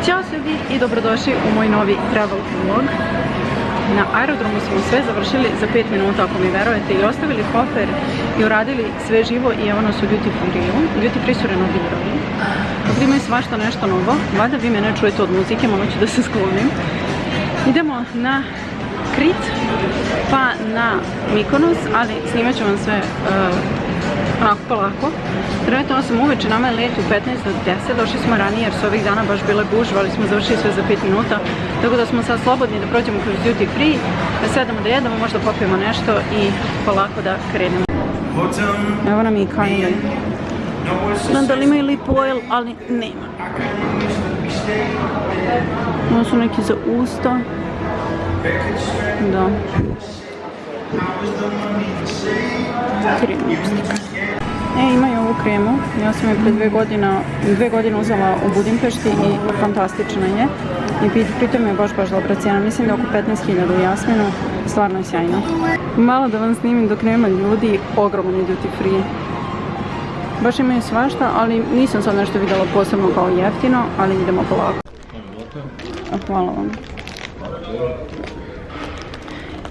Ćao ljudi i dobrodošli u moj novi travel vlog. Na aerodromu smo sve završili za 5 minuta, ako mi verujete, i ostavili kofer i uradili sve živo i evo nas u duty free-u. Duty free su renovirali. Ovdje imaju svašta nešto novo. Valjda vi mene čujete od muzike, malo ću da se sklonim. Idemo na Krit, pa na Mikonos, ali snimat ću vam sve onako polako. Trenutno sam uveče, nama je let u 15 do 10, došli smo ranije jer su ovih dana baš bile gužve, ali smo završili sve za 5 minuta, tako da smo sad slobodni da prođemo kroz duty free, da sedamo da jedemo, možda popijemo nešto i polako da krenemo. Evo nam i Kylie. Znam da li imaju lip oil, ali nema. Ovo su neki za usta. Da. Krem lipstika. Imaju ovu kremu, ja sam je pre 2 godine uzela u Budimpešti i fantastična je. I pritom je baš dobra cijena, mislim da je oko 15.000 u Jasminu, stvarno je sjajno. Malo da vam snimim dok nema ljudi, ogroman je duty free. Baš imaju svašta, ali nisam sad nešto vidjela posebno kao jeftino, ali idemo polako. Hvala vam.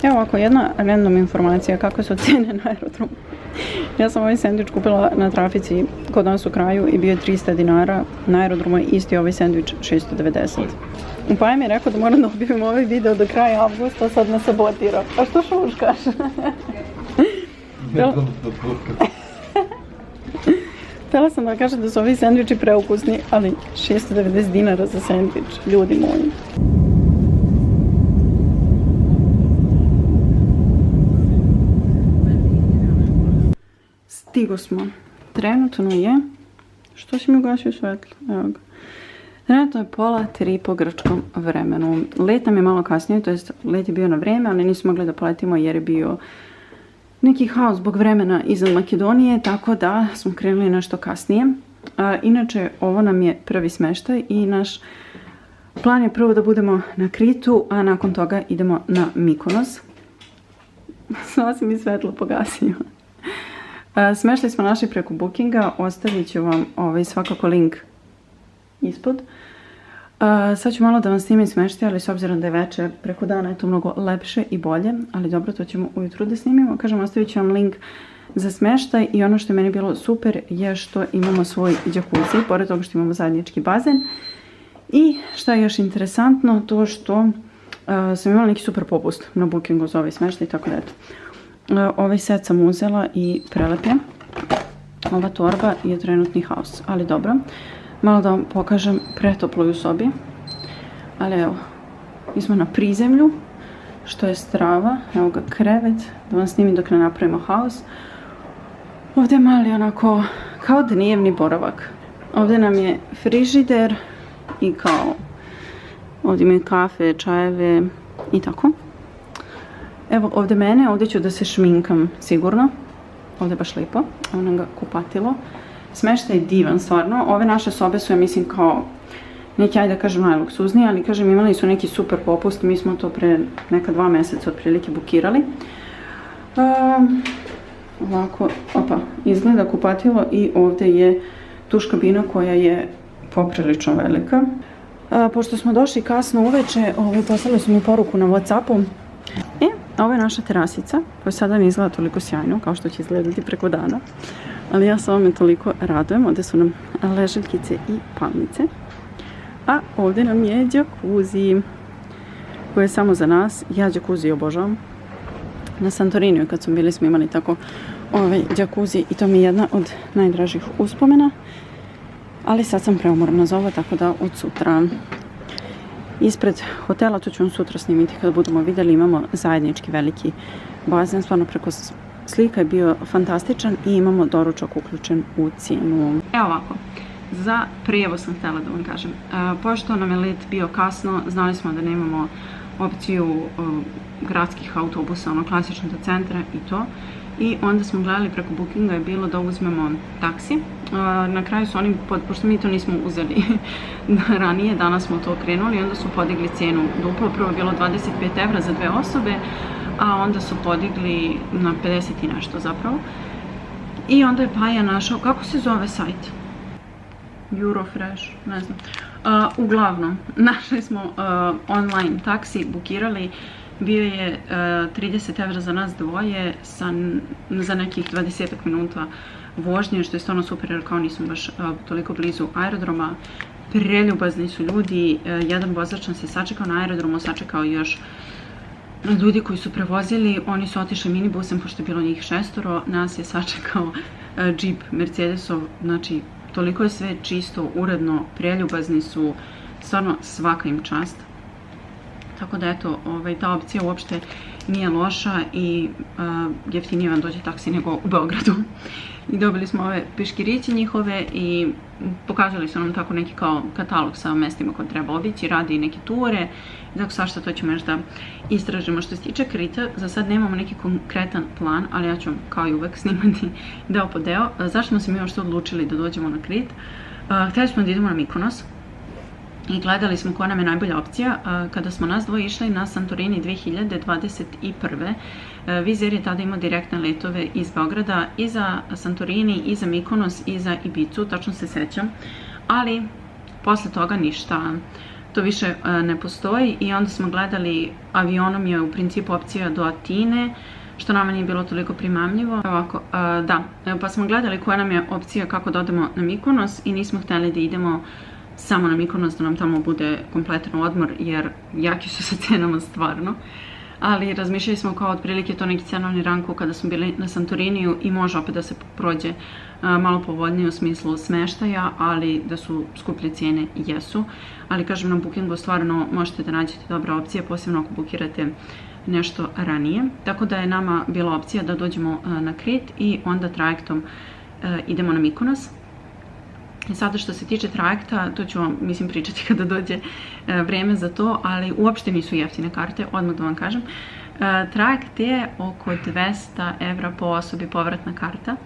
Evo ovako, jedna random informacija kako su cijene na aerodromu. Ja sam ovaj sandvič kupila na trafici kod nas u kraju i bio je 300 dinara, na aerodromu je isti ovaj sandvič 690. Upaja mi je rekao da moram da objavim ovaj video do kraja avgusta, sad me sabotira. A što šuškaš? Htjela sam da kažem da su ovi sandviči preukusni, ali 690 dinara za sandvič, ljudi moji. Stigo smo. Trenutno je... Što si mi ugasio svetlo? Evo ga. Trenutno je 2:30 po grčkom vremenu. Let nam je malo kasnije, to jest let je bio na vreme, ali nismo mogli da poletimo jer je bio neki haos zbog vremena iznad Makedonije, tako da smo krenuli nešto kasnije. Inače, ovo nam je prvi smeštaj i naš plan je prvo da budemo na Kritu, a nakon toga idemo na Mikonos. Samo si mi svetlo pogasio. Smeštaj smo našli preko bookinga, ostavit ću vam svakako link ispod. Sad ću malo da vam snimim smeštaj, ali s obzirom da je večer, preko dana je to mnogo lepše i bolje, ali dobro, to ćemo ujutru da snimimo. Kažem, ostavit ću vam link za smeštaj i ono što je meni bilo super je što imamo svoj džakuzi, pored toga što imamo zajednički bazen. I šta je još interesantno, to što sam imala neki super popust na bookingu za ovaj smeštaj, tako da eto. Ovaj set sam uzela i prelep je. Ova torba je trenutni haos, ali dobro. Malo da vam pokažem, pretoplo je u sobi. Ali evo, mi smo na prizemlju, što je strava. Evo ga krevet, da vam snimim dok ne napravimo haos. Ovdje je mali onako, kao dnevni boravak. Ovdje nam je frižider i kao, ovdje imaju kafe, čajeve i tako. Evo ovdje mene, ovdje ću da se šminkam sigurno. Ovdje je baš lijepo. Evo nam ga kupatilo. Smeštaj je divan stvarno. Ove naše sobe su, ja mislim, kao neki, ajde da kažem, najluksuzniji, ali kažem, imali su neki super popust. Mi smo to pre neka 2 mjeseca otprilike bukirali. Ovako, opa, izgleda kupatilo i ovdje je tuš kabina koja je poprilično velika. Pošto smo došli kasno uveče, poslali su mi poruku na Whatsappu. Ovo je naša terasica, koja sada ne izgleda toliko sjajno, kao što će izgledati preko dana. Ali ja se ovome toliko radujem. Ovdje su nam ležaljkice i palmice. A ovdje nam je džakuzi, koji je samo za nas. Ja džakuzi obožavam. Na Santoriniju kad smo bili smo imali tako džakuzi i to mi je jedna od najdražih uspomena. Ali sad sam preumorna za ovo, tako da od sutra. Ispred hotela, to ću vam sutra snimiti kada budemo vidjeli, imamo zajednički veliki bazen, stvarno preko slika je bio fantastičan i imamo doručak uključen u cijenu. Evo ovako, za prijevoz sam htjela da vam kažem. Pošto nam je let bio kasno, znali smo da nemamo opciju gradskih autobusa, ono klasično do centra i to. I onda smo gledali preko bookinga je bilo da uzmemo taksi. Na kraju su oni, pošto mi to nismo uzeli ranije, danas smo to krenuli, onda su podigli cijenu duplo. Prvo je bilo 25 evra za 2 osobe, a onda su podigli na 50 i nešto zapravo. I onda je Paja našao, kako se zove sajt? Eurofresh, ne znam. Uglavnom, našli smo online taksi, bukirali, bio je 30 evra za nas dvoje za nekih 20 minuta vožnje, što je stvarno super jer kao nismo baš toliko blizu aerodroma. Preljubazni su ljudi, jedan vozač nas je sačekao na aerodromu, sačekao još ljudi koji su prevozili, oni su otišli minibusem pošto je bilo njih 6, nas je sačekao džip Mercedesov, znači toliko je sve čisto, uredno, preljubazni su, stvarno svaka im čast. Tako da eto, ta opcija uopšte nije loša i jeftinije vam dođe taksi nego u Beogradu. I dobili smo ove peškiriće njihove i pokazali su nam tako neki kao katalog sa mestima koje treba obići, radi i neke ture. I tako svašta to ćemo još da istražimo. Što se tiče Krita, za sad nemamo neki konkretan plan, ali ja ću vam kao i uvek snimati deo po deo. Zašto smo se mi još odlučili da dođemo na Krit? Htjeli smo da idemo na Mikonos i gledali smo koja nam je najbolja opcija. Kada smo nas dvoje išli na Santorini 2021. Wizz Air je tada imao direktne letove iz Beograda i za Santorini, i za Mikonos, i za Ibicu, tačno se sećam. Ali posle toga ništa, to više ne postoji i onda smo gledali, avionom je u principu opcija do Atine, što nama nije bilo toliko primamljivo. Ovako, da, pa smo gledali koja nam je opcija kako da odemo na Mikonos i nismo htjeli da idemo samo na Mikonos, da nam tamo bude kompletan odmor, jer jaki su sa cenama stvarno. Ali razmišljali smo kao otprilike to neki cenovni ranku kada smo bili na Santoriniju i može opet da se prođe malo povoljnije u smislu smeštaja, ali da su skuplje cijene i jesu. Ali kažem, na Bookingu stvarno možete da nađete dobre opcije, posebno ako bukirate nešto ranije. Tako da je nama bila opcija da dođemo na Krit i onda trajektom idemo na Mikonos. I sada što se tiče trajekta, to ću vam, mislim, pričati kada dođe vreme za to, ali uopšte nisu jeftine karte, odmah da vam kažem. Trajekt je oko 200 evra po osobi povratna karta.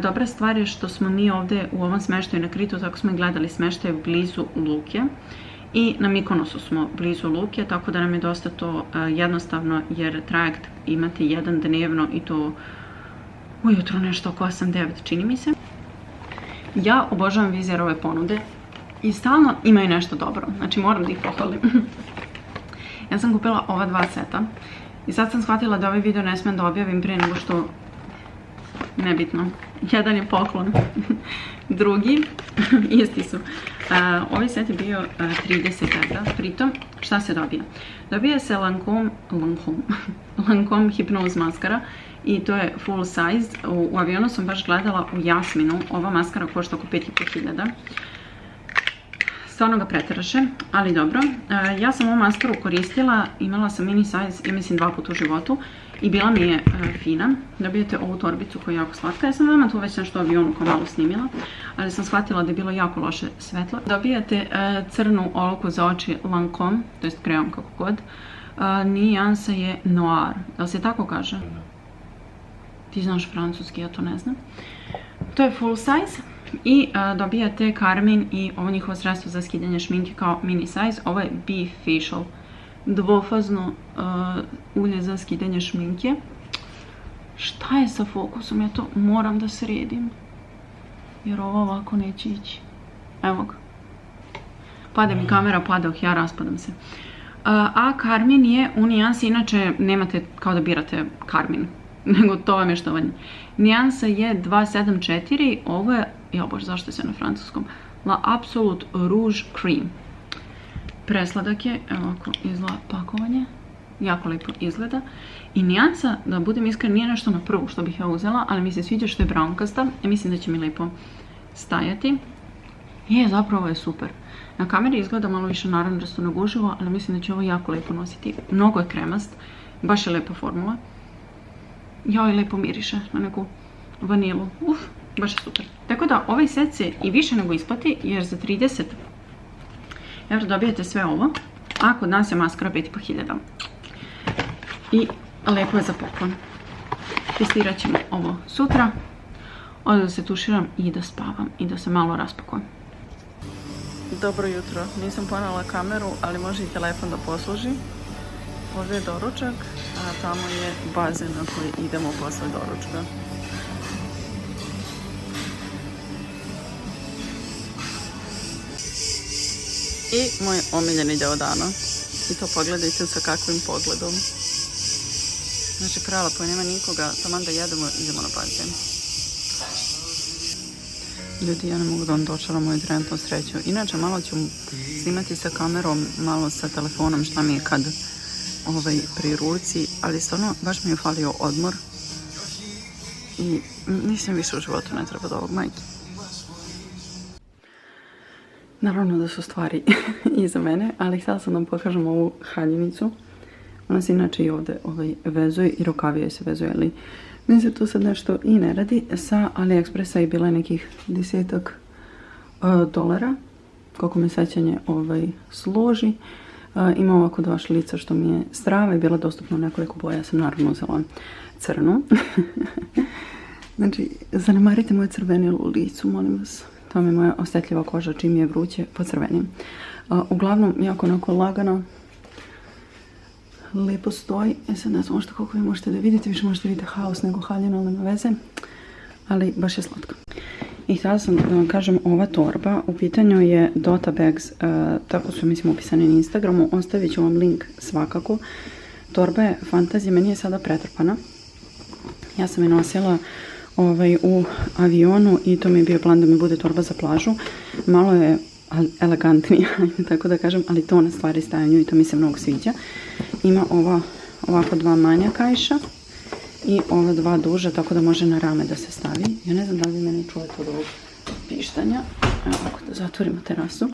Dobra stvar je što smo mi ovdje u ovom smeštaju na Kritu, tako smo i gledali smeštaj blizu Luke. I na Mikonosu smo blizu Luke, tako da nam je dosta to jednostavno, jer trajekt imate jedan dnevno i to ujutro nešto oko 8-9 čini mi se. Ja obožavam Wizz Airove ponude i stalno imaju nešto dobro, znači moram da ih pohvalim. Ja sam kupila ova 2 seta i sad sam shvatila da ovaj video ne smijem da objavim prije nego što, nebitno, jedan je poklon, drugi, isti su. Ovaj set je bio 30 evra, pritom šta se dobija? Dobija se Lancome Hypnose maskara i to je full size. U avionu sam baš gledala u Jasminu, ova maskara košta oko 5.500. Stvarno ga preteraše, ali dobro. Ja sam ovu maskaru koristila, imala sam mini size, ja mislim 2 puta u životu i bila mi je fina. Dobijete ovu torbicu koja je jako slatka. Ja sam vama tu već nešto u avionu kao malo snimila, ali sam shvatila da je bilo jako loše svetlo. Dobijate crnu olovku za oči Lancome, to jest kreom kako god. Nijansa je Noir, da li se tako kaže? Ti znaš francuski, ja to ne znam. To je full size i dobijate karmin i ovo njihovo sredstvo za skidanje šminke kao mini size. Ovo je Be Facial, dvofazno ulje za skidanje šminke. Šta je sa fokusom? Ja to moram da sredim, jer ovo ovako neće ići. Evo ga. Pada mi kamera, pada ja raspadam se. A karmin je u nijansi, inače nemate kao da birate karmin, nego to vam je štovanje. Nijansa je 274, ovo je, ja bože, zašto je sve na francuskom? La Absolute Rouge Cream. Presladak je, evo ovako izgleda pakovanje, jako lijepo izgleda. I nijansa, da budem iskren, nije nešto na prvu što bih ja uzela, ali mi se sviđa što je brownkasta i mislim da će mi lijepo stajati. I zapravo je super. Na kameri izgleda malo više naranđasto nego uživo, ali mislim da će ovo jako lijepo nositi. Mnogo je kremast, baš je lijepa formula. Joj, lijepo miriše na neku vanilu. Baš je super. Tako da ovaj set se i više nego isplati, jer za 30 evra dobijete sve ovo. A kod nas je maskara 5.500. I lijepo je za poklon. Testirat ćemo ovo sutra. Ovdje da se tuširam i da spavam i da se malo raspakujem. Dobro jutro. Nisam ponela kameru, ali može i telefon da posluži. Ovdje je doručak, a tamo je bazen na koji idemo posle doručka. I moj omiljeni deo dana. I to pogledajte sa kakvim pogledom. Znači prelepo, nema nikoga, taman da jedemo, idemo na bazen. Ljudi, ja ne mogu da vam dočaram moju trenutnu sreću. Inače, malo ću snimati sa kamerom, malo sa telefonom, šta mi je kad pri ruci, ali stvarno baš mi je falio odmor. I nisam više u životu ne treba od ovog, majke. Naravno da su stvari iza mene, ali htjela sam da vam pokažem ovu haljinicu. Ona se inače i ovdje vezuje i rukavije se vezuje, ali mi se tu sad nešto i ne radi. Sa AliExpressa je bila nekih $10 koliko me sećanje složi. Ima ovako 2 šlica što mi je strava i bila dostupna u nekoliko boja. Ja sam naravno uzela crnu. Znači, zanemarite moje crvenilo u licu, molim vas. To mi je moja osjetljiva koža, čim je vruće, pocrvenim. Uglavnom, jako onako lagano, lepo stoji. Sad ne znam možda koliko vi možete da vidite, više možete vidjeti haos nego haljina, ali nema veze. Ali baš je slatka. I htjela sam da vam kažem, ova torba, u pitanju je Dota Bags, tako su mislim upisani na Instagramu, ostavit ću vam link svakako. Torba je fantazija, meni je sada pretrpana. Ja sam je nosila u avionu i to mi je bio plan da mi bude torba za plažu. Malo je elegantnija, tako da kažem, ali to na stvari stajanju i to mi se mnogo sviđa. Ima ovako 2 manja kajša i ova 2 duža, tako da može na rame da se stavi. Ja ne znam da li vi mene čujete od ovog pištanja. Evo ovako da zatvorimo terasu.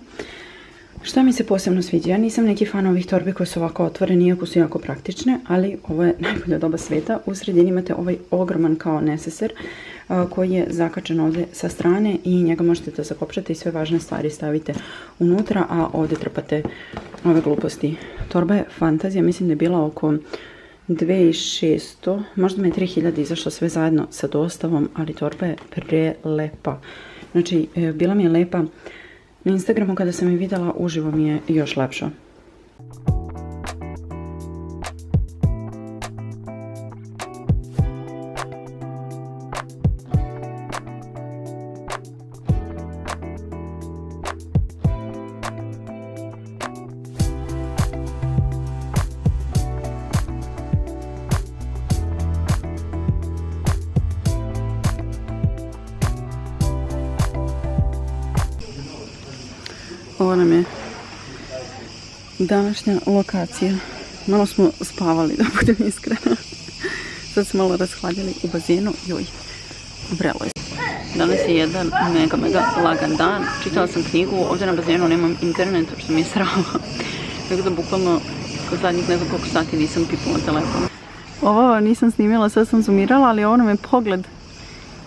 Šta mi se posebno sviđa? Ja nisam neki fan ovih torbi koje su ovako otvorene, iako su jako praktične, ali ovo je najbolja doba sveta. U sredini imate ovaj ogroman kao neseser koji je zakačen ovdje sa strane i njega možete da zakopčate i sve važne stvari stavite unutra, a ovdje trpate ove gluposti. Torba je fantazija, mislim da je bila oko 2600, možda mi je 3000 izašlo sve zajedno sa dostavom, ali torba je prelepa. Znači, bila mi je lepa na Instagramu, kada sam je vidjela uživo mi je još lepša. Ovo nam je današnja lokacija. Malo smo spavali, da budem iskrena. Sad smo malo rashladili u bazenu. Joj, vrelo je. Danas je jedan mega lagan dan. Čitala sam knjigu, ovdje na bazenu nemam internet, što mi je srava. Tako da bukvalno kod zadnjih ne znam koliko sati nisam pipnula telefon. Ovo nisam snimila, sad sam zoomirala, ali ovo nam je pogled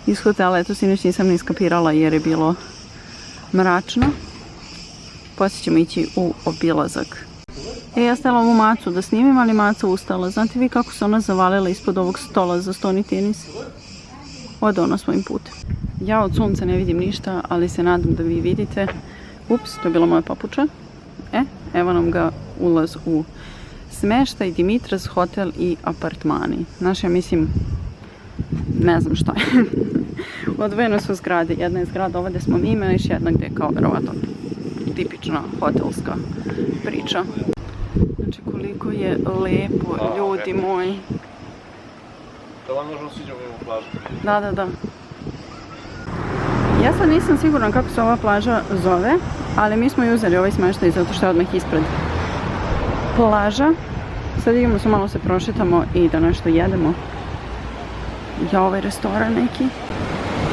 iz hotela. Eto, sinoć nisam ni skapirala jer je bilo mračno. Poslije ćemo ići u obilazak. Ja stavila ovu macu da snimim, ali maca ustala. Znate vi kako se ona zavalila ispod ovog stola za stoni tenis? Ode ona svojim putem. Ja od sunca ne vidim ništa, ali se nadam da vi vidite. Ups, to je bila moja papuča. Evo nam ga ulaz u smeštaj, Dimitras, hotel i apartmani. Znaš, ja mislim, ne znam šta je. Odvojene su zgrade. Jedna je zgrada ova gdje smo mi, ima još jedna gdje je kao verovatno tipična hotelska priča. Znači koliko je lepo, ljudi moji. Da vam možemo sviđamo mimo plažu. Da. Ja sad nisam sigurna kako se ova plaža zove, ali mi smo ju uzeli ovaj smještaj zato što je odmah ispred plaža. Sad idemo se malo se prošetamo i da nešto jedemo. Ja, ovaj restoran neki.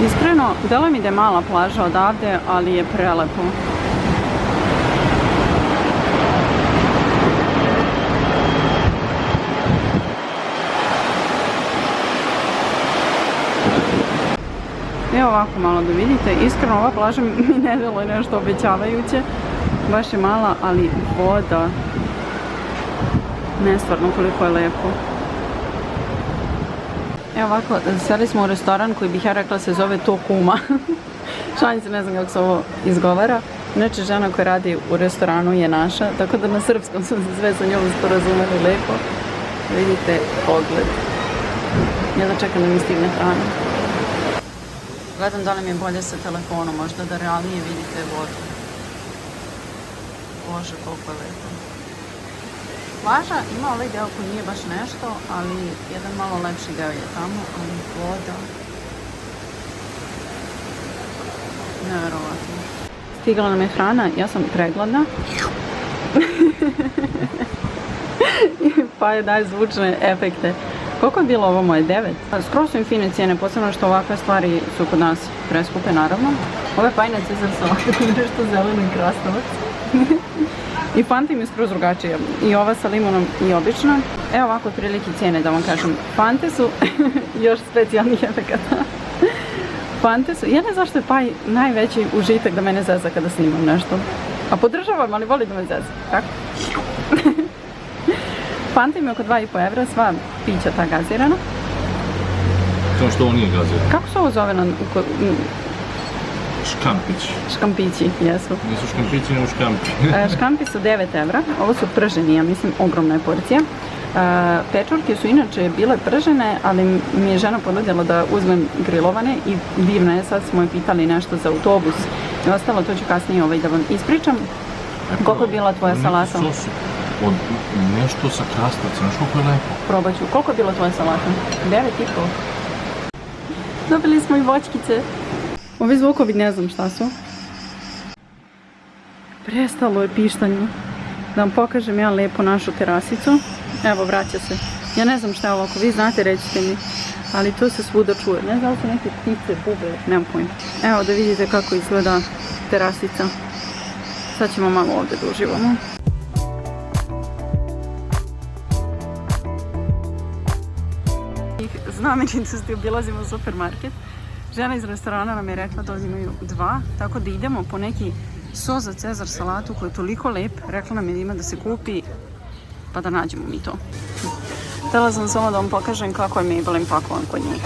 Iskreno, delo mi da je mala plaža odavde, ali je prelepo. Evo ovako malo da vidite, iskreno ova plaža mi ne deluje nešto obećavajuće, baš je mala, ali voda, nestvarno koliko je lepo. Evo ovako, seli smo u restoran koji bih ja rekla se zove Tokuma. Šalim se, ne znam kako se ovo izgovara. Inače, žena koja radi u restoranu je naša, tako da na srpskom smo se sve sa njom sporazumeli lepo. Vidite pogled. Ja da čekam da mi stigne hrana. Gledam da li mi je bolje sa telefonom, možda da realnije vidite vodu. Bože, koliko je lepo. Plaža ima ovaj deo koji nije baš nešto, ali jedan malo lepši deo je tamo, ali voda. Neverovatno. Stigla nam je hrana, ja sam pregladna. Pa je daje zvučne efekte. Koliko je bilo ovo moje? 9? Skroz su im fine cijene, posebno što ovakve stvari su kod nas preskupe, naravno. Ove pajne Cezar salate, nešto zeleno i krastavac. I Fanta im je skroz drugačija. I ova sa limunom i obična. Evo ovako prilike cijene da vam kažem. Fante su još specijalnih efekata. Fante su, ja ne znam zašto je Paj najveći užitak da mene zeza kada snimam nešto. A podržavam, ali voli da me zeza. Tako? Fanta im je oko 2,5 evra, sva pića ta gazirana. Samo što ovo nije gazirano. Kako se ovo zove na... Škampići. Škampići, jesu. Nisu škampići, nego škampi. Škampi su 9 evra, ovo su prženi, ja mislim, ogromna je porcija. Pečurke su inače bile pržene, ali mi je žena ponudila da uzmem grilovane i divno je, sad smo je pitali nešto za autobus i ostalo, to ću kasnije da vam ispričam. Koliko je bila tvoja salata? Od nešto sa krastavcem, znaš koliko je lepo? Probat ću. Koliko je bila tvoja salata? 9,5. Dobili smo i voćkice. Ovi zvukovi ne znam šta su. Prestalo je pištanje. Da vam pokažem ja lepo našu terasicu. Evo, vraća se. Ja ne znam šta je ovo, ako vi znate, recite mi. Ali to se svuda čuje. Ne znam da li su neke ptice, bube, nemam pojma. Evo da vidite kako izgleda terasica. Sad ćemo malo ovdje da uživamo. Znamenitosti obilazimo supermarket. Žena iz restorana nam je rekla da ovdje imaju 2, tako da idemo po neki sos za Cezar salatu koji je toliko lep. Rekla nam je da ima da se kupi, pa da nađemo mi to. Htjela sam samo da vam pokažem kako je Maybelline pakovan kod njih.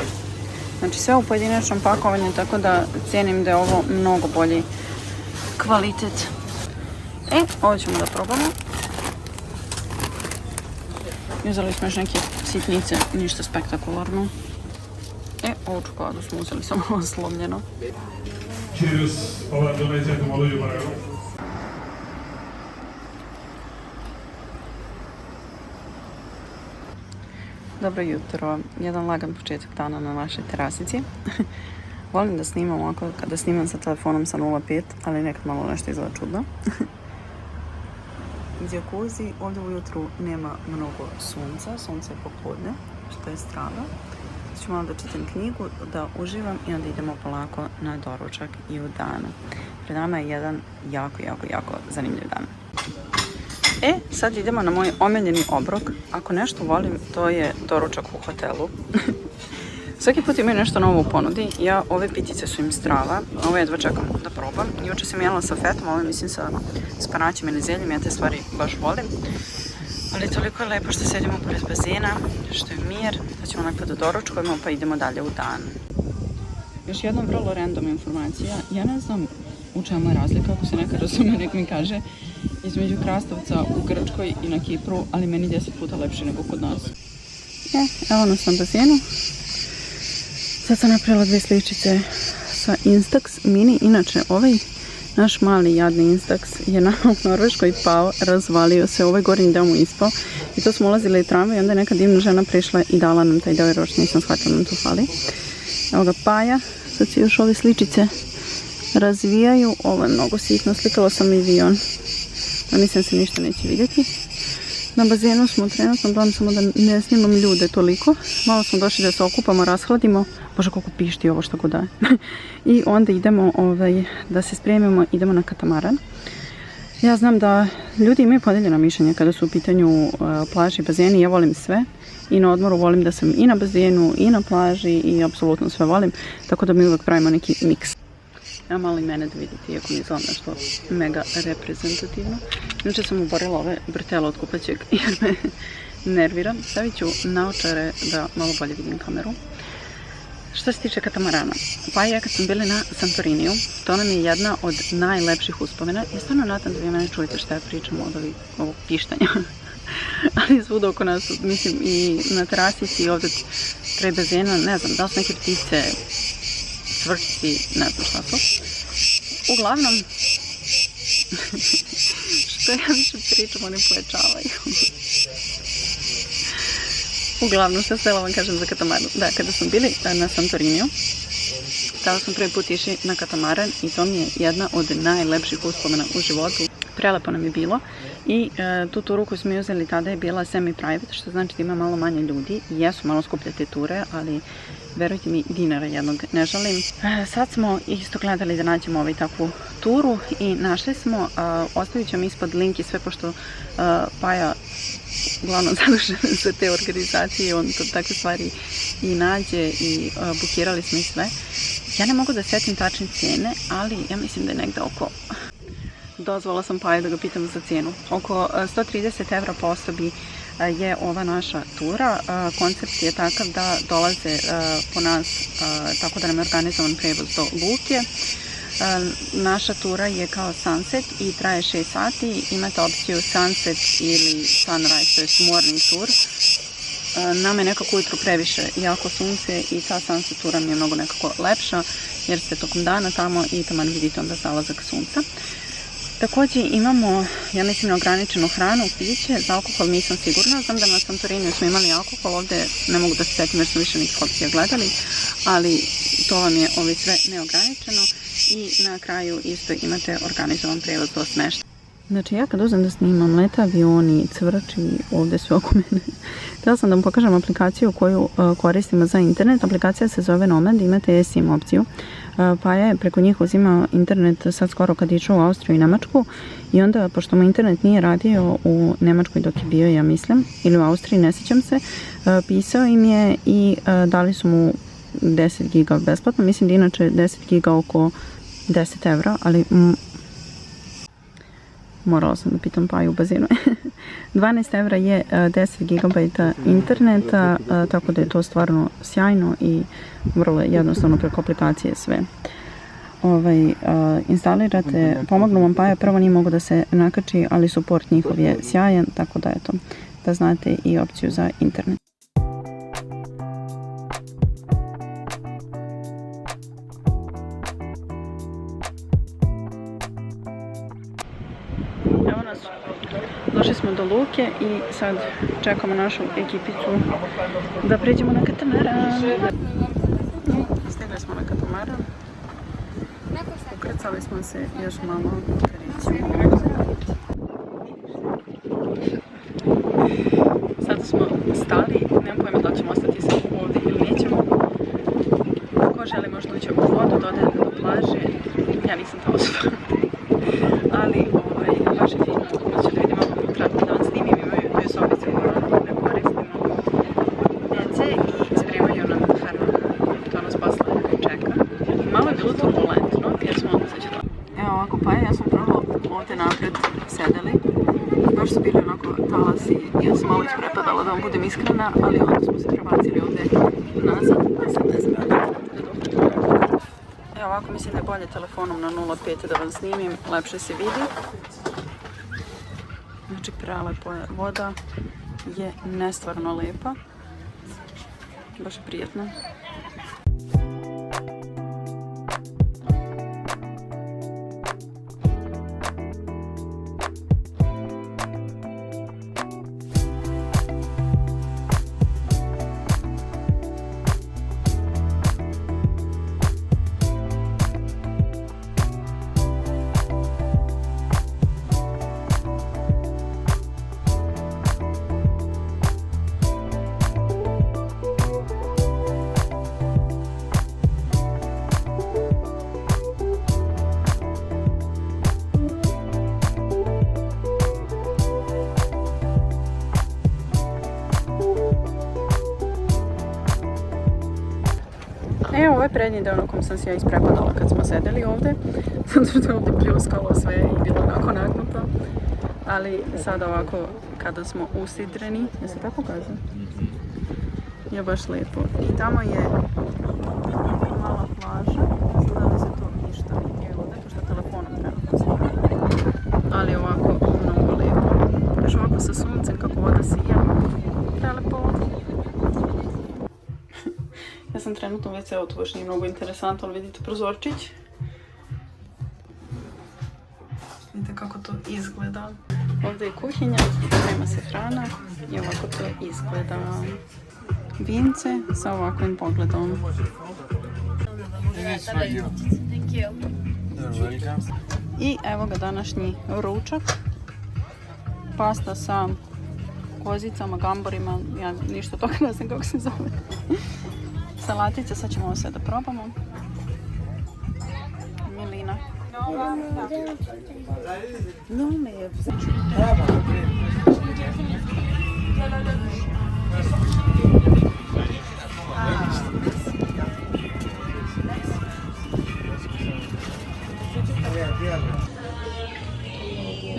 Znači sve u pojedinačnom pakovanju, tako da cijenim da je ovo mnogo bolji kvalitet. Ovo ćemo da probamo. Uzeli smo još neke sitnice, ništa spektakularno. Ovu čokoladu smo uzeli samo ovo slomljeno. Cheers, ova donacija to malo jumareo. Dobro jutro, jedan lagan početak dana na našoj terasici. Volim da snimam ovako, kada snimam sa telefonom sa 0.5, ali nekad malo nešto izgleda čudno. Džakuzi, ovdje ujutru nema mnogo sunca, sunce je popodne, što je strava. Sad ću malo da čitam knjigu, da uživam i onda idemo polako na doručak i u danu. Pred nama je jedan jako zanimljiv dan. Sad idemo na moj omiljeni obrok. Ako nešto volim, to je doručak u hotelu. Svaki put imaju nešto novo u ponudi. Ove pitice su im strava. Ovo jedva čekam da probam. Juče sam jela sa fetom, ovo mislim sa spanaćem i zeljem. Ja te stvari baš volim. Ali toliko je lepo što sedimo pored bazena, što je mir. Sad ćemo lepo da doručkujemo pa idemo dalje u dan. Još jedna vrlo random informacija. Ja ne znam u čemu je razlika, ako se neka razume, nek mi kaže, između krastavca u Grčkoj i na Kipru, ali meni 10 puta lepše nego kod nas. Evo nas na bazenu. Sad sam napravila 2 sličice sa Instax mini. Inače, ovaj naš mali jadni Instax je nama u Norveškoj pao, razvalio se, ovaj gornji deo mu ispao. I to smo ulazili u tramvaj i onda je neka divna žena prišla i dala nam taj deo, jer još nisam shvatila nam tu fali. Evo ga Paja, sad se još ove sličice razvijaju. Ovo je mnogo sitno, slikala sam avion. A mislim se ništa neće vidjeti. Na bazenu smo trenutno, gledam samo da ne snimam ljude toliko. Malo smo došli da se okupamo, rashladimo. Bože koliko pišti ovo što god daje. I onda idemo da se spremimo, idemo na katamaran. Ja znam da ljudi imaju podeljena mišljenja kada su u pitanju plaži i bazeni. Ja volim sve. I na odmoru volim da sam i na bazenu i na plaži i apsolutno sve volim. Tako da mi uvijek pravimo neki miks. Evo malo i mene da vidite, iako mi izgleda nešto mega reprezentativno. Inače sam oborila ove brtele od kupaćeg jer me nervira. Stavit ću naočare da malo bolje vidim kameru. Što se tiče katamarana, pa ja kad sam bili na Santoriniju, to nam je jedna od najlepših uspomena. Ja stvarno nadam da vi mene čujete šta ja pričam od ovog pištanja. Ali svuda oko nas, mislim i na terasici i ovdje kraj bazena, ne znam, da li su neke ptice, cvrčci, ne znam šta su. Uglavnom, Što ja više pričam, oni pojačavaju. Uglavnom, što htjela vam kažem za katamaran. Da, kada smo bili na Santoriniju, tada smo prvi put išli na katamaran i to mi je jedna od najlepših uspomena u životu. Prelepo nam je bilo i tu turu koju smo uzeli tada je bila semi-private, što znači da ima malo manje ljudi. Jesu malo skuplje te ture, ali verujte mi, dinara jednog ne žalim. Sad smo isto gledali da nađemo takvu turu i našli smo, ostavit ću vam ispod link i sve, pošto Paja uglavnom zadužen za te organizacije, on to takve stvari i nađe i bukirali smo i sve. Ja ne mogu da setim tačne cijene, ali ja mislim da je negde oko... Dozvala sam Paju da ga pitam za cijenu. Oko 130 evra po osobi je ova naša tura. Koncept je takav da dolaze po nas, tako da nam je organizovan prevoz do luke. Naša tura je kao sunset i traje 6 sati. Imate opciju sunset ili sunrise, to je morning tour. Nama je nekako ujutro previše jako sunce i ta sunset tura mi je mnogo nekako lepša, jer ste tokom dana tamo i tamo vidite onda zalazak sunca. Također imamo, ja mislim, neograničenu hranu, piće, za alkohol nisam sigurna, znam da na Santoriniju smo imali alkohol, ovdje ne mogu da se setim jer smo više nekih opcija gledali, ali to vam je sve neograničeno i na kraju isto imate organizovan prevoz do smeštaja. Znači ja kad uzem da snimam, lete avioni, cvrči ovdje sve oko mene. Htjela sam da vam pokažem aplikaciju koju koristimo za internet. Aplikacija se zove Nomad, imate eSIM opciju. Pa je preko njih uzimao internet sad skoro kad išao u Austriju i Nemačku i onda, pošto mu internet nije radio u Nemačkoj dok je bio, ja mislim, ili u Austriji, ne sjećam se, pisao im je i dali su mu 10 giga besplatno. Mislim da inače 10 giga oko 10 evra, ali morala sam da pitam Paju u bazinu. 12 evra je 10 gigabajta interneta, tako da je to stvarno sjajno i vrlo jednostavno preko aplikacije sve. Instalirate, pomognu vam Paja, prvo nije mogu da se nakači, ali support njihov je sjajan, tako da eto, da znate i opciju za internet. Evo nas, došli smo do luke i sad čekamo našu ekipicu da pređemo na katamaran. Stigli smo na katamaran. Ukrcali smo se još malo u karicu. Sad smo stali, nemam pojma da li ćemo ostati sad ovdje ili nećemo. Ko želi možda ući u vodu, dođe do plaže. Ja nisam ta osoba. Ali baš je fino, znači da vidimo unutra, da vam snimim, imaju dvije sobice koje koristimo djece i spremaju nam hranu. To nas posle čeka. Malo je bilo turbulentno jer smo sačela. Evo ovako, Paja, ja sam prvo ovdje napred sedeli. Baš su bili onako talasi, ja sam malo isprepadala da vam budem iskrena, ali onda smo se prebacili ovdje nazad. Sad ne znam da evo ovako, mislim da je bolje telefonom na 0.5 da vam snimim, lepše se vidi. Znači prelepo je, voda je nestvarno lepa, baš je prijetno. Evo, ovo je prednji deo na kom sam se ja isprepadala kad smo sedeli ovdje. Zato što je ovdje pljuskalo sve i bilo onako nagnuto. Ali sad ovako, kada smo usidreni, je se tako kaže? Je baš lijepo. I tamo je mala plaža. Ne znam da li se to ništa vidi ovdje, pošto telefonom trenutno snimam. Ali ovako, mnogo lijepo. Još ovako sa suncem, kako voda sija. Prelepo ovdje. Ja sam trenutno već, evo, to baš nije mnogo interesantno, ali vidite prozorčić. Vidite kako to izgleda. Ovdje je kuhinja, sprema se hrana i ovako to izgleda. Vince sa ovakvim pogledom. I evo ga današnji ručak. Pasta sa kozicama, gamborima, ja ništa toga ne znam kako se zove. Salatice, sad ćemo ovo sve da probamo. Milina. No, me.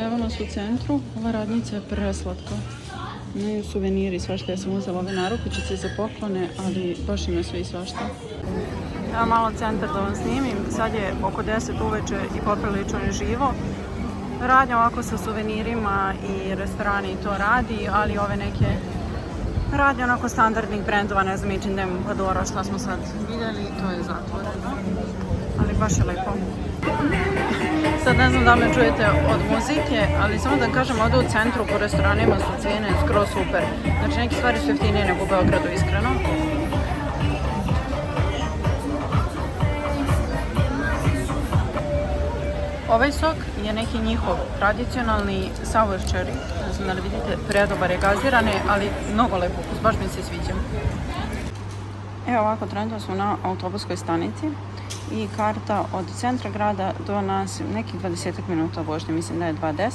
Evo nas u centru, ova radnica je preslatka. Imaju suveniri, svašta. Ja sam uzela ove narukvičice za poklone, ali baš ima sve i svašta. Evo malo centar da vam snimim. Sad je oko 10 uveče i poprilično je živo. Radnja ovako sa suvenirima i restorani to radi, ali ove neke radnje onako standardnih brendova, ne znam, H&M, Padora, šta smo sad vidjeli, to je zatvoreno. Ali baš je lepo. Sad ne znam da me čujete od muzike, ali samo da kažem, ovdje u centru po restoranima su cijene skroz super. Znači neke stvari su jeftinije nego u Beogradu, iskreno. Ovaj sok je neki njihov tradicionalni sour cherry. Ne znam da li vidite, predobar je gazirani, ali mnogo lep ukus, baš mi se sviđa. Evo ovako, trenutno smo na autobuskoj stanici i karta od centra grada do nas nekih 20 minuta vožnje, mislim da je 2:10.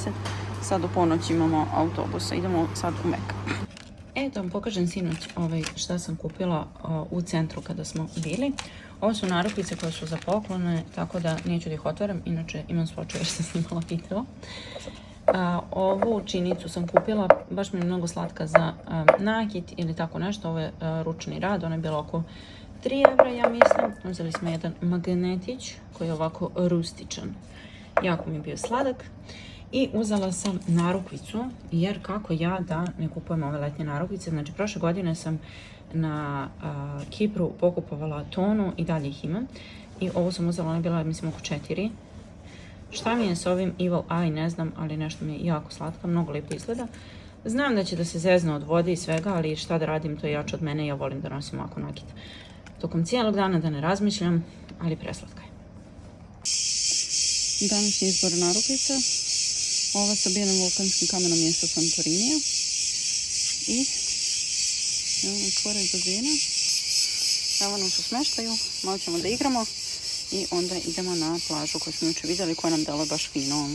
Sad u ponoć imamo autobusa, idemo sad u Mek. Da vam pokažem sinoć šta sam kupila u centru kada smo bili. Ovo su narukvice koje su za poklone, tako da neću da ih otvaram, inače imam svoču jer sam snimala video. Ovu činicu sam kupila, baš mi je mnogo slatka za nakit ili tako nešto. Ovo je ručni rad, ona je bila oko 3 € ja mislim. Uzeli smo jedan magnetić koji je ovako rustičan. Jako mi je bio sladak. I uzela sam narukvicu, jer kako ja da ne kupujem ove letnje narukvice. Znači, prošle godine sam na Kipru pokupovala tonu i dalje ih imam. I ovu sam uzela, ona je bila, mislim, oko 4. Šta mi je s ovim Evil Eye, ne znam, ali nešto mi je jako slatka, mnogo lijepo izgleda. Znam da će da se zezne od vode i svega, ali šta da radim, to je jače od mene i ja volim da nosim ovako nakit tokom cijelog dana, da ne razmišljam, ali preslatka je. Današnji izbor narukvica. Ova sa bijelim vulkanskim kamenom mjesta Santorinija. I evo nam pored bazena. Evo nam su smeštaju, malo ćemo da igramo i onda idemo na plažu koju smo jučer vidjeli, koja nam dala baš fino.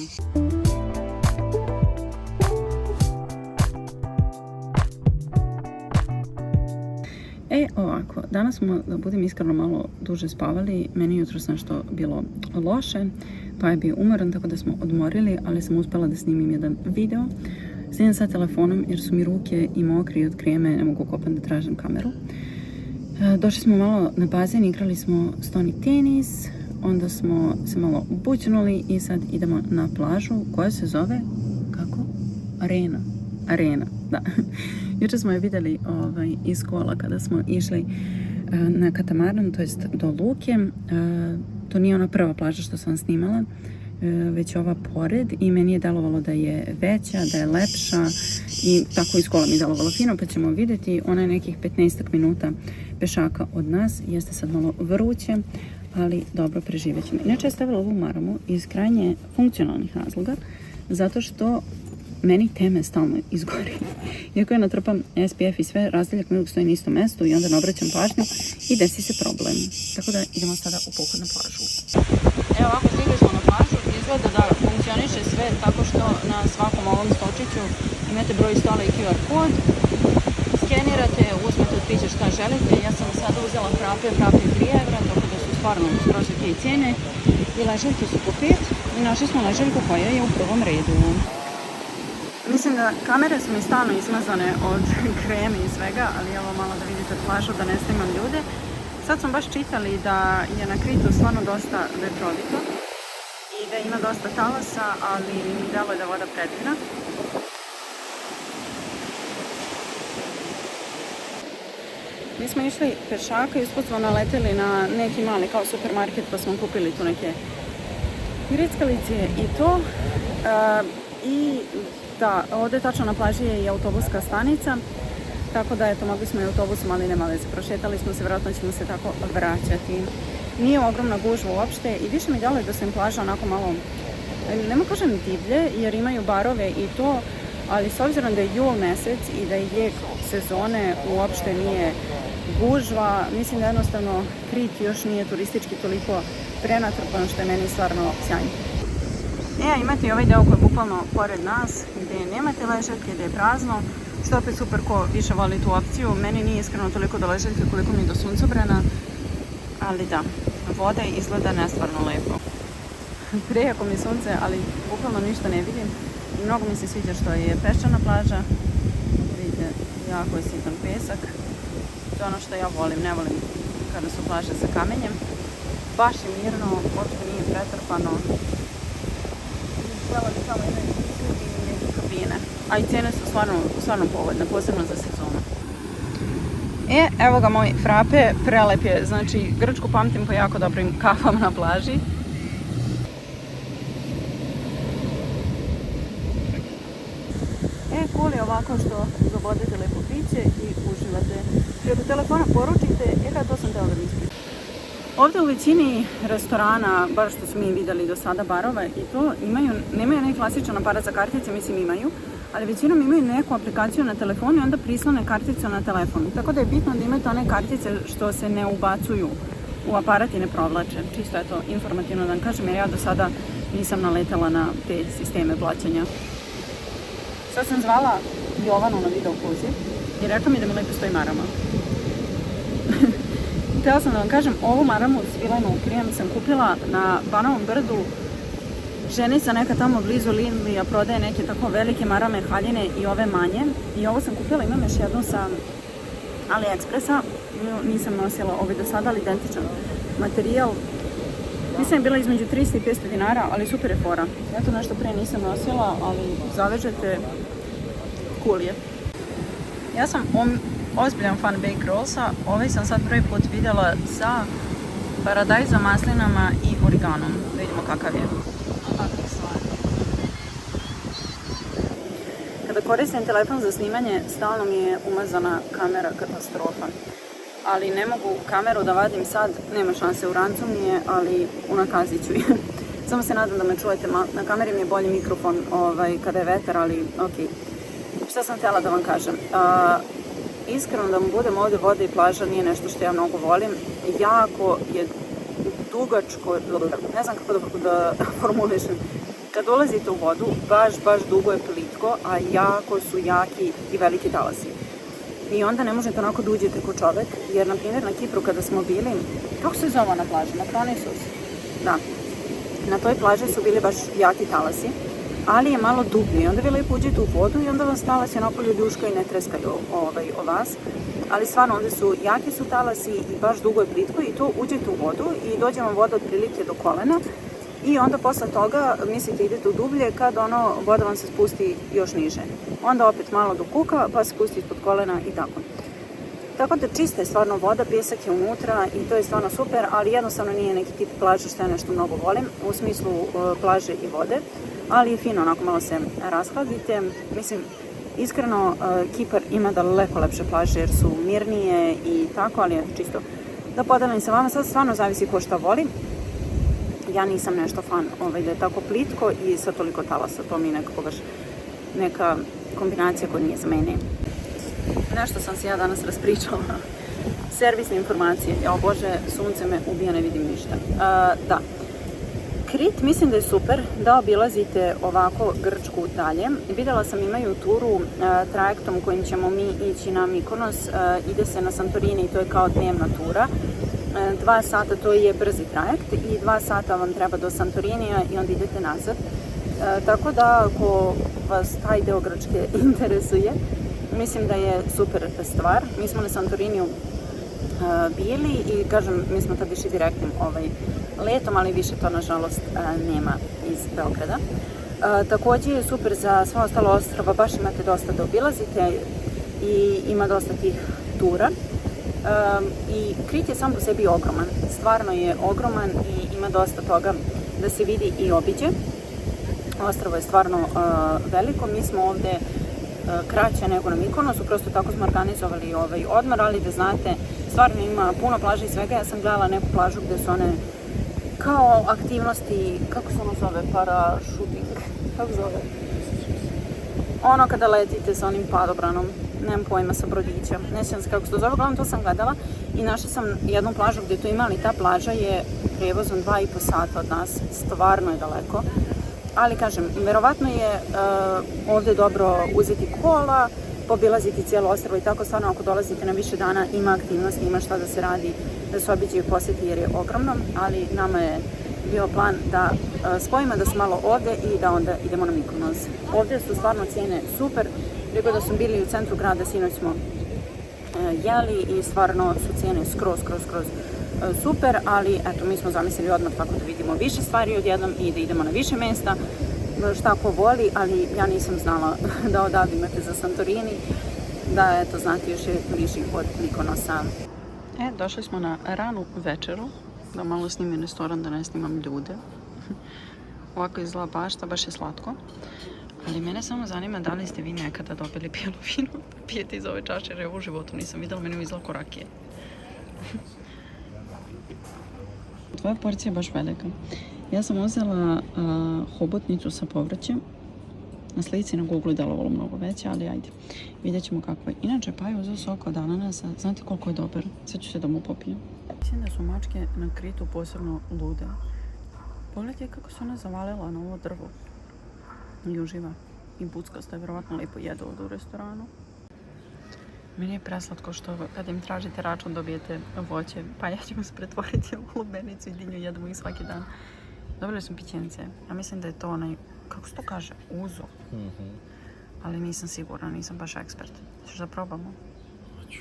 Ovako, danas smo, da budem iskreno, malo duže spavali. Meni jutros nešto bilo loše, pa je bio umoran, tako da smo odmorili, ali sam uspjela da snimim jedan video. Snimam sad telefonom jer su mi ruke i mokri od kreme, ne mogu kopam da tražim kameru. Došli smo malo na bazen, igrali smo stoni tenis, onda smo se malo bućnuli i sad idemo na plažu koja se zove, kako? Arena, da. Jučer smo je vidjeli iz kola kada smo išli na katamaran, to jest do luke. To nije ona prva plaža što sam snimala, već ova pored, i meni je delovalo da je veća, da je lepša i tako iz kola mi je delovalo fino, pa ćemo vidjeti. Ona je nekih 15 minuta pešaka od nas, jeste sad malo vruće, ali dobro, preživjet ćemo. Inače je stavila ovu maramu iz krajnje funkcionalnih razloga, zato što meni teme stalno izgori. Iako ja natrpam SPF i sve, razdaljak mi uvijek stoji na istom mjestu i onda ne obraćam pažnju i desi se problem. Tako da idemo sada u pohod na plažu. Evo ovako, stigli smo na plažu. Izgleda da funkcioniše sve tako što na svakom ovom stočiću imate broj stola i QR kod. Skenirate, uzmete od pića šta želite. Ja sam sada uzela frape 3 €, tako da su stvarno skroz ok cijene. I ležaljke su po 5 i našli smo ležaljku koja je u prvom redu. Mislim da kamere su mi stalno izmazane od kreme i svega, ali evo malo da vidite plažu, da ne snimam ljude. Sad smo baš čitali da je na Kritu stvarno dosta vetrovito i da ima dosta talasa, ali mi deluje da voda predivna. Mi smo išli pešaka i usput smo naleteli na neki mali kao supermarket, pa smo kupili tu neke grickalice i to. I Da, ovdje tačno na plaži je i autobuska stanica, tako da eto, mogli smo i autobusom, ali nema veze. Prošetali smo se, vjerojatno ćemo se tako vraćati. Nije ogromna gužva uopšte i više mi djeluje da su im plaža onako malo, ne mogu kažem divlje, jer imaju barove i to, ali s obzirom da je jul mjesec i da je jek sezone, uopšte nije gužva. Mislim da jednostavno Krit još nije turistički toliko prenatrpan, što je meni stvarno sjajno. Imate i ovaj deo koji je bukvalno pored nas, gdje nemate ležaljke, gdje je prazno, što opet super ko više voli tu opciju. Meni nije iskreno toliko do ležaljke koliko mi do suncobrana, ali da, voda izgleda nestvarno lepo. Prejako mi sunce, ali bukvalno ništa ne vidim. Mnogo mi se sviđa što je peščana plaža. Vidite, jako je sitan pesak. To je ono što ja volim, ne volim kada su plaže sa kamenjem. Baš je mirno, uopšte nije pretrpano. Htjela bi samo imaju i neke kabine. A i cene su stvarno povoljne, posebno za sezonu. Evo ga moj frape, prelep je. Znači, Grčku pamtim po jako dobrim kafama na plaži. Cool je ovako što zavodite lepo piće i uživate. Preko telefona poručite, to sam teo da mi ispričam. Ovdje u većini restorana, bar što smo mi vidjeli do sada, barova i to, nemaju neki klasičan aparat za kartice, mislim imaju, ali većinom imaju neku aplikaciju na telefonu i onda prislone karticu na telefonu. Tako da je bitno da imate one kartice što se ne ubacuju u aparat i ne provlače. Čisto je to informativno da vam kažem, jer ja do sada nisam naletela na te sisteme plaćanja. Sad sam zvala Jovanu na video poziv i rekla mi da mi lepo stoji marama. Htjela sam da vam kažem, ovu maramu svilenu krijem sam kupila na Banovom brdu. Ženica neka tamo blizu Lidlija prodaje neke tako velike marame, haljine i ove manje. I ovo sam kupila, imam još jednu sa AliExpressa. Nisam nosila ovaj do sada, ali identičan materijal. Mislim je bila između 300 i 500 dinara, ali super je fora. Ja to nešto prije nisam nosila, ali zavežete, cool je. Ja sam ozbiljan fan bake rollsa. Ovaj sam sad prvi put vidjela sa paradajzom, maslinama i origanom. Da vidimo kakav je. Kada koristim telefon za snimanje, stalno mi je umazana kamera, katastrofa. Ali ne mogu kameru da vadim sad, nema šanse, u rancu mi je, ali unakazit ću je. Samo se nadam da me čujete, na kameri mi je bolji mikrofon kada je vetar, ali ok. Šta sam htjela da vam kažem? Iskreno da vam budem, ovdje voda i plaža nije nešto što ja mnogo volim. Jako je dugačko, ne znam kako da formulišem. Kad ulazite u vodu, baš dugo je plitko, a jako su jaki i veliki talasi. I onda ne možete onako da uđete ko čovek, jer na primjer na Kipru kada smo bili, kako se zove na plaži? Makronisus? Da. Na toj plaži su bili baš jaki talasi, ali je malo dublji. Onda vi lepo uđete u vodu i onda vas talasi onako ljuškaju i ne treskaju o vas. Ali stvarno, onda su jaki su talasi i baš dugo je plitko i to uđete u vodu i dođe vam voda otprilike do kolena. I onda posle toga mislite idete u dublje kad voda vam se spusti još niže. Onda opet malo do kuka pa se spusti ispod kolena i tako. Tako da čista je stvarno voda, pjesak je unutra i to je stvarno super, ali jednostavno nije neki tip plaže što ja nešto mnogo volim, u smislu plaže i vode, ali je fino, onako malo se rashladite. Mislim, iskreno Kipar ima daleko lepše plaže jer su mirnije i tako, ali čisto da podelim sa vama, sad stvarno zavisi ko šta voli. Ja nisam nešto fan da je tako plitko i sa toliko talasa, to mi je nekako baš neka kombinacija koja nije za mene. Nešto sam se ja danas raspričala. Servisne informacije. Jao Bože, sunce me ubija, ne vidim ništa. Da. Krit mislim da je super da obilazite ovako Grčku dalje. Vidjela sam imaju turu trajektom kojim ćemo mi ići na Mikonos. Ide se na Santorini i to je kao dnevna tura. 2 sata to je brzi trajekt i 2 sata vam treba do Santorinija i onda idete nazad. Tako da ako vas taj deo Grčke interesuje, mislim da je super stvar. Mi smo na Santoriniju bili i kažem, mi smo tad išli direktnim letom, ali više to nažalost nema iz Beograda. Također je super za sva ostala ostrava, baš imate dosta da obilazite i ima dosta tih tura. I Krit je sam po sebi ogroman, stvarno je ogroman i ima dosta toga da se vidi i obiđe. Ostrvo je stvarno veliko. Mi smo ovde kraće nego na Mikonosu, prosto tako smo organizovali ovaj odmor, ali da znate, stvarno ima puno plaža i svega. Ja sam gledala neku plažu gde su one kao aktivnosti, kako se ono zove, parašuting, kako zove? Ono kada letite sa onim padobranom, nemam pojma, sa brodića, ne sjećam se kako se to zove, uglavnom to sam gledala i našla sam jednu plažu gdje to imali. Ta plaža je prevozom 2,5 sata od nas, stvarno je daleko, ali kažem, verovatno je ovdje dobro uzeti kola, pobilaziti cijelo ostrvo i tako. Stvarno ako dolazite na više dana ima aktivnosti, ima šta da se radi, da se obiđe i posjeti jer je ogromno, ali nama je bio plan da spojimo da smo malo ovdje i da onda idemo na Mikonos. Ovdje su stvarno cijene super, rekao da smo bili u centru grada, sinoć smo jeli i stvarno su cijene skroz super, ali eto mi smo zamislili odmah tako da vidimo više stvari odjednom i da idemo na više mjesta, šta ko voli, ali ja nisam znala da odavde imate za Santorini, da eto znate još je bliži od Mikonosa. Došli smo na ranu večeru, da malo snimim restoran, da ne snimam ljude. Ovako izgleda bašta, baš je slatko. Ali mene samo zanima da li ste vi nekada dobili bijelo vino da pijete iz ove čaše, jer ja u životu nisam vidjela, meni izgleda ko rakije. Tvoja porcija je baš velika. Ja sam uzela hobotnicu sa povrćem. Na slici na Google je delovalo mnogo veće, ali ajde. Vidjet ćemo kako je. Inače, pa je uzeo sok od ananasa. Znate koliko je dobar? Sad ću se da mu popijem. Mislim da su mačke na Kritu posebno lude. Pogledajte kako se ona zavalila na ovo drvo. I uživa. I buckasta je vjerovatno lijepo jede ovdje u restoranu. Meni je preslatko što kada im tražite račun dobijete voće. Pa ja ću se pretvoriti u lubenicu i dinju, jedemo ih svaki dan. Dobili smo pićence. Ja mislim da je to onaj, kako se to kaže, uzo. Ali nisam sigurna, nisam baš ekspert. Ćeš da probamo? Hoću.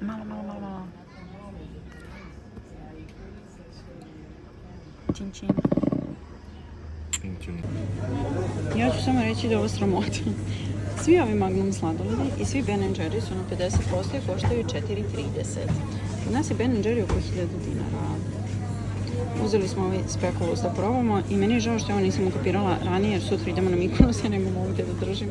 Malo. Čin. Ja ću samo reći da je ovo sramota. Svi ovi Magnum sladoledi i svi Ben & Jerry su na 50% i koštaju 4,30. Kod nas je Ben & Jerry oko 1000 dinara. Uzeli smo ovaj spekulus da probamo i meni je žao što ja nisam ukapirala ranije jer sutra idemo na Mikonos, ja nemam ovdje da držim.